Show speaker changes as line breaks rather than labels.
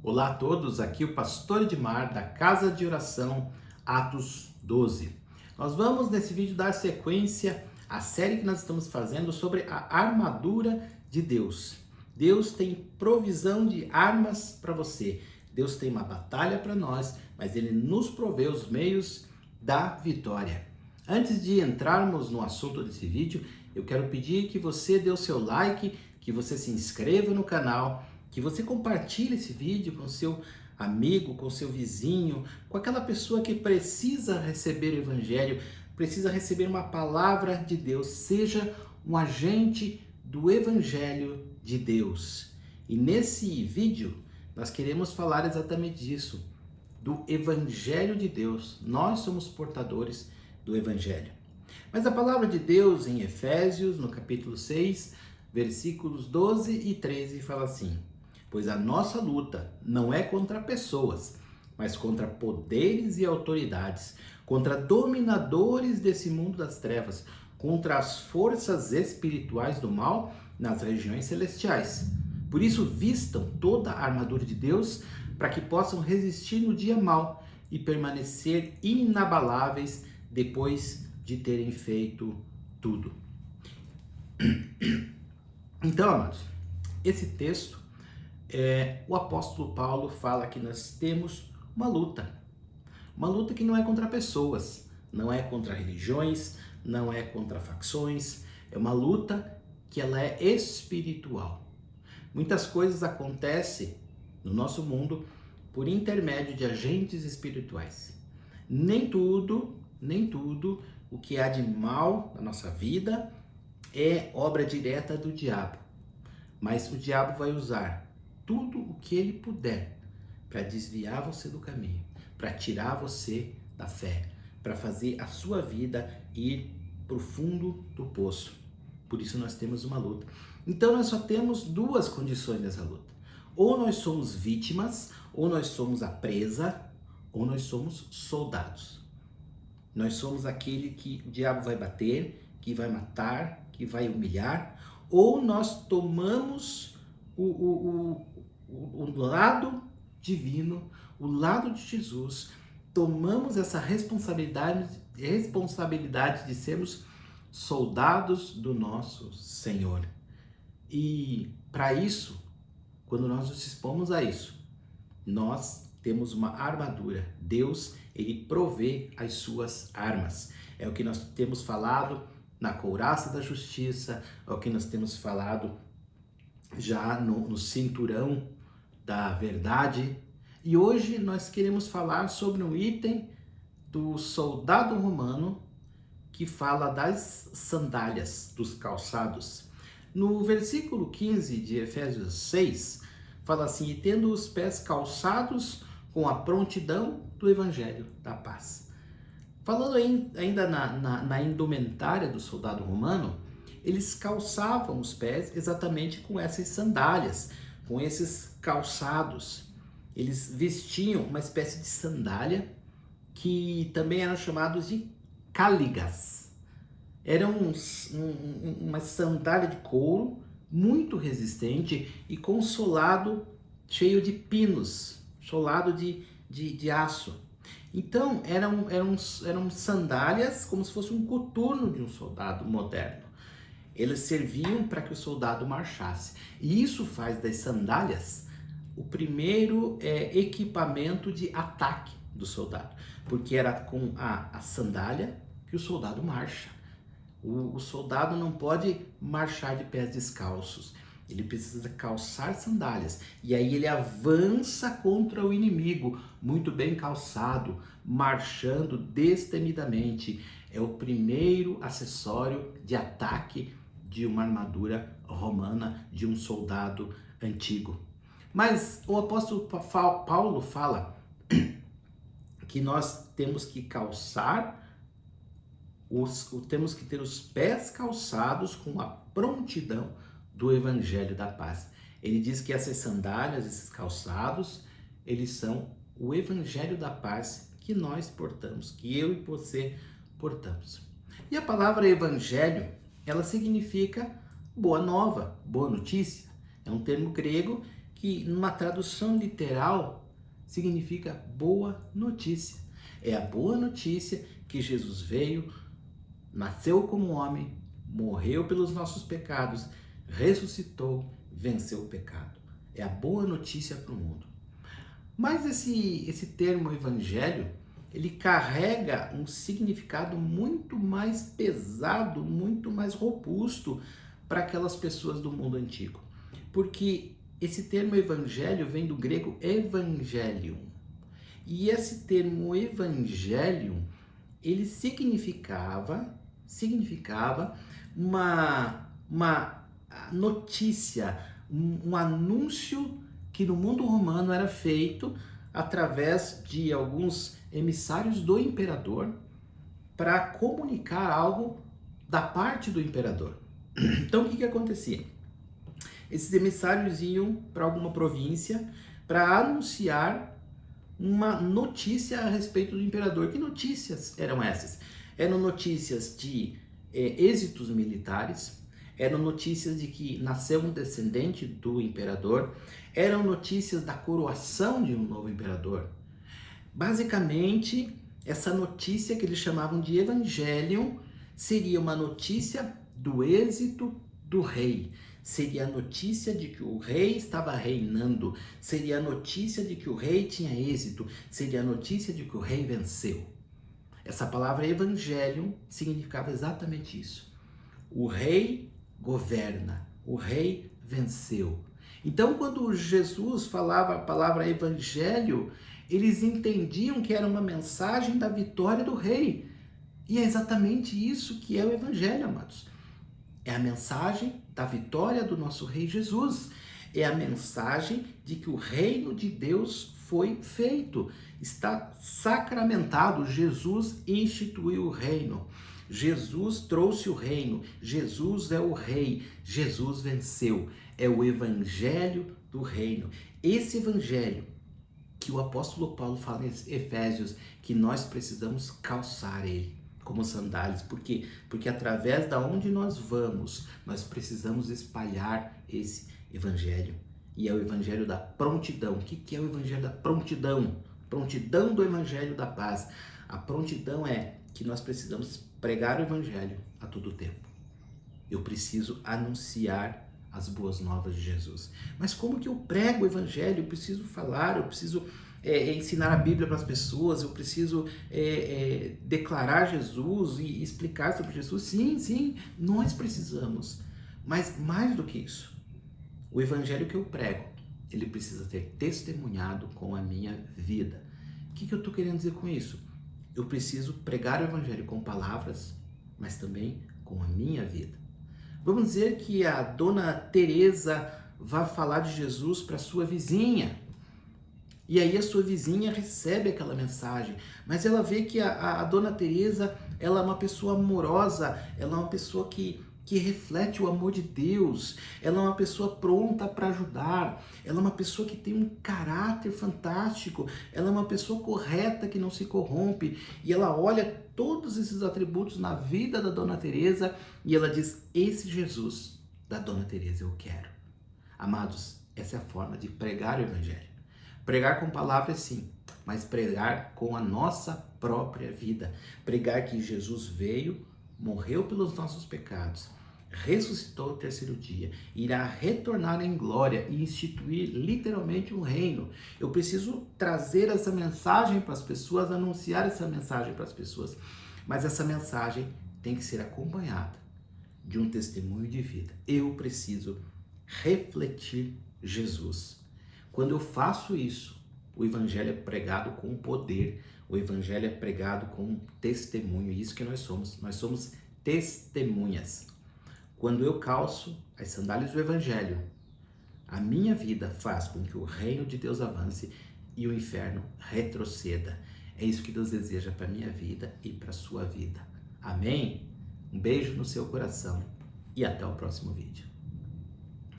Olá a todos, aqui o pastor Edmar da Casa de Oração Atos 12. Nós vamos nesse vídeo dar sequência à série que nós estamos fazendo sobre a armadura de Deus. Deus tem provisão de armas para você. Deus tem uma batalha para nós, mas Ele nos provê os meios da vitória. Antes de entrarmos no assunto desse vídeo, eu quero pedir que você dê o seu like, que você se inscreva no canal, que você compartilhe esse vídeo com seu amigo, com seu vizinho, com aquela pessoa que precisa receber o Evangelho, precisa receber uma palavra de Deus. Seja um agente do Evangelho de Deus. E nesse vídeo nós queremos falar exatamente disso, do Evangelho de Deus. Nós somos portadores do Evangelho. Mas a palavra de Deus em Efésios, no capítulo 6, versículos 12 e 13, fala assim: pois a nossa luta não é contra pessoas, mas contra poderes e autoridades, contra dominadores desse mundo das trevas, contra as forças espirituais do mal nas regiões celestiais. Por isso, vistam toda a armadura de Deus para que possam resistir no dia mau e permanecer inabaláveis depois de terem feito tudo. Então, amados, esse texto, o apóstolo Paulo fala que nós temos uma luta que não é contra pessoas, não é contra religiões, não é contra facções, é uma luta que ela é espiritual. Muitas coisas acontecem no nosso mundo por intermédio de agentes espirituais. Nem tudo o que há de mal na nossa vida é obra direta do diabo, mas o diabo vai usar tudo o que ele puder para desviar você do caminho, para tirar você da fé, para fazer a sua vida ir para o fundo do poço. Por isso nós temos uma luta. Então nós só temos duas condições nessa luta. Ou nós somos vítimas, ou nós somos a presa, ou nós somos soldados. Nós somos aquele que o diabo vai bater, que vai matar, que vai humilhar, ou nós tomamos o lado divino, o lado de Jesus, tomamos essa responsabilidade de sermos soldados do nosso Senhor. E para isso, quando nós nos expomos a isso, nós temos uma armadura. Deus, ele provê as suas armas. É o que nós temos falado na couraça da justiça, é o que nós temos falado já no cinturão da verdade. E hoje nós queremos falar sobre um item do soldado romano que fala das sandálias, dos calçados. No versículo 15 de Efésios 6, fala assim: e tendo os pés calçados com a prontidão do Evangelho da paz. Falando ainda na indumentária do soldado romano, eles calçavam os pés exatamente com essas sandálias, com esses calçados. Eles vestiam uma espécie de sandália que também eram chamados de cáligas. Era uma sandália de couro muito resistente e com solado cheio de pinos, solado de aço. Então eram sandálias como se fosse um coturno de um soldado moderno. Eles serviam para que o soldado marchasse. E isso faz das sandálias o primeiro equipamento de ataque do soldado. Porque era com a sandália que o soldado marcha. O soldado não pode marchar de pés descalços. Ele precisa calçar sandálias. E aí ele avança contra o inimigo, muito bem calçado, marchando destemidamente. É o primeiro acessório de ataque de uma armadura romana, de um soldado antigo. Mas o apóstolo Paulo fala que nós temos que temos que ter os pés calçados com a prontidão do Evangelho da paz. Ele diz que essas sandálias, esses calçados, eles são o Evangelho da paz que nós portamos, que eu e você portamos. E a palavra Evangelho, ela significa boa nova, boa notícia. É um termo grego que numa tradução literal significa boa notícia. É a boa notícia que Jesus veio, nasceu como homem, morreu pelos nossos pecados, ressuscitou, venceu o pecado. É a boa notícia para o mundo. Mas esse termo evangelho, ele carrega um significado muito mais pesado, muito mais robusto para aquelas pessoas do mundo antigo. Porque esse termo evangelho vem do grego evangelium. E esse termo evangelium, ele significava uma notícia, um anúncio que no mundo romano era feito através de alguns emissários do imperador para comunicar algo da parte do imperador. Então, o que acontecia? Esses emissários iam para alguma província para anunciar uma notícia a respeito do imperador. Que notícias eram essas? Eram notícias de êxitos militares, eram notícias de que nasceu um descendente do imperador, eram notícias da coroação de um novo imperador. Basicamente, essa notícia que eles chamavam de Evangelium seria uma notícia do êxito do rei. Seria a notícia de que o rei estava reinando, seria a notícia de que o rei tinha êxito, seria a notícia de que o rei venceu. Essa palavra Evangelium significava exatamente isso. O rei governa, o rei venceu. Então, quando Jesus falava a palavra evangelho, eles entendiam que era uma mensagem da vitória do rei. E é exatamente isso que é o evangelho, amados. É a mensagem da vitória do nosso rei Jesus. É a mensagem de que o reino de Deus foi feito. Está sacramentado. Jesus instituiu o reino. Jesus trouxe o reino, Jesus é o rei, Jesus venceu, é o evangelho do reino. Esse evangelho que o apóstolo Paulo fala em Efésios, que nós precisamos calçar ele como sandálias, por quê? Porque através da onde nós vamos, nós precisamos espalhar esse evangelho. E é o evangelho da prontidão. O que é o evangelho da prontidão? Prontidão do evangelho da paz. A prontidão é que nós precisamos pregar o evangelho a todo tempo. Eu preciso anunciar as boas novas de Jesus. Mas como que eu prego o evangelho? Eu preciso falar, eu preciso ensinar a Bíblia para as pessoas, eu preciso declarar Jesus e explicar sobre Jesus. Sim, nós precisamos. Mas mais do que isso, o evangelho que eu prego, ele precisa ser testemunhado com a minha vida. O que eu estou querendo dizer com isso? Eu preciso pregar o evangelho com palavras, mas também com a minha vida. Vamos dizer que a dona Teresa vai falar de Jesus para sua vizinha. E aí a sua vizinha recebe aquela mensagem, mas ela vê que a dona Teresa, ela é uma pessoa amorosa, ela é uma pessoa que reflete o amor de Deus, ela é uma pessoa pronta para ajudar, ela é uma pessoa que tem um caráter fantástico, ela é uma pessoa correta que não se corrompe, e ela olha todos esses atributos na vida da dona Teresa e ela diz: esse Jesus da dona Teresa eu quero. Amados, essa é a forma de pregar o evangelho. Pregar com palavras sim, mas pregar com a nossa própria vida. Pregar que Jesus veio, morreu pelos nossos pecados, ressuscitou no terceiro dia, irá retornar em glória e instituir literalmente um reino. Eu preciso trazer essa mensagem para as pessoas, anunciar essa mensagem para as pessoas, mas essa mensagem tem que ser acompanhada de um testemunho de vida. Eu preciso refletir Jesus. Quando eu faço isso, o evangelho é pregado com poder, o evangelho é pregado com testemunho, e isso que nós somos testemunhas. Quando eu calço as sandálias do evangelho, a minha vida faz com que o reino de Deus avance e o inferno retroceda. É isso que Deus deseja para a minha vida e para a sua vida. Amém? Um beijo no seu coração e até o próximo vídeo.